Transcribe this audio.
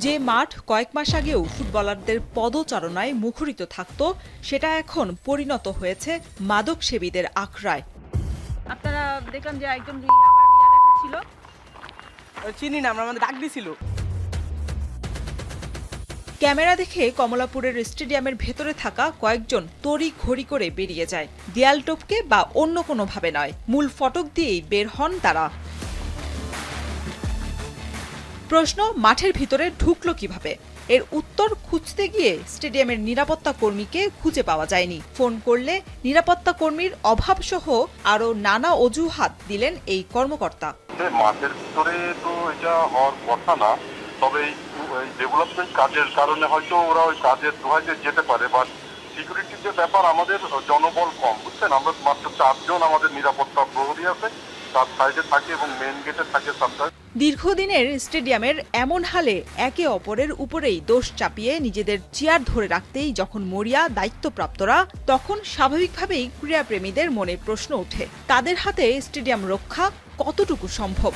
যে মাঠ কয়েক মাস আগেও ফুটবলারদের পদচারণায় মুখরিত থাকত, সেটা এখন পরিণত হয়েছে মাদক সেবীদের আখড়ায়। আপনারা দেখলাম যে একজন আবার দেখাচ্ছিল। চিনি না, আমরা ডাক দিছিল। ক্যামেরা দেখে কমলাপুরের স্টেডিয়ামের ভেতরে থাকা কয়েকজন তড়ি ঘড়ি করে বেরিয়ে যায়। দেয়াল টপকে বা অন্য কোনোভাবে নয়, মূল ফটক দিয়েই বের হন তারা। প্রশ্ন, মাঠের ভিতরে ঢুকলো কিভাবে? এর উত্তর খুঁজতে গিয়ে স্টেডিয়ামের নিরাপত্তা কর্মীকে খুঁজে পাওয়া যায়নি। ফোন করলে নিরাপত্তা কর্মীর অভাবসহ আরও নানা অজুহাত দিলেন এই কর্মকর্তা। মাঠের ভিতরে তো এটা হওয়ার কথা না, তবে এই ডেভেলপমেন্ট কাজের কারণে হয়তো ওরা ওই কাজের দোহাইতে যেতে পারে। বাট সিকিউরিটির যে ব্যাপার, আমাদের জনবল কম, বুঝছেন। আমরা মাত্র 4 জন আমাদের নিরাপত্তা প্রহরী আছে, তার সাইডে থাকে এবং মেইন গেটে থাকে সামটাইম। দীর্ঘদিনের স্টেডিয়ামের এমন হালে একে অপরের উপরেই দোষ চাপিয়ে নিজেদের চেয়ার ধরে রাখতেই যখন মরিয়া দায়িত্বপ্রাপ্তরা, তখন স্বাভাবিকভাবেই ক্রীড়াপ্রেমীদের মনে প্রশ্ন ওঠে, তাদের হাতে স্টেডিয়াম রক্ষা কতটুকু সম্ভব।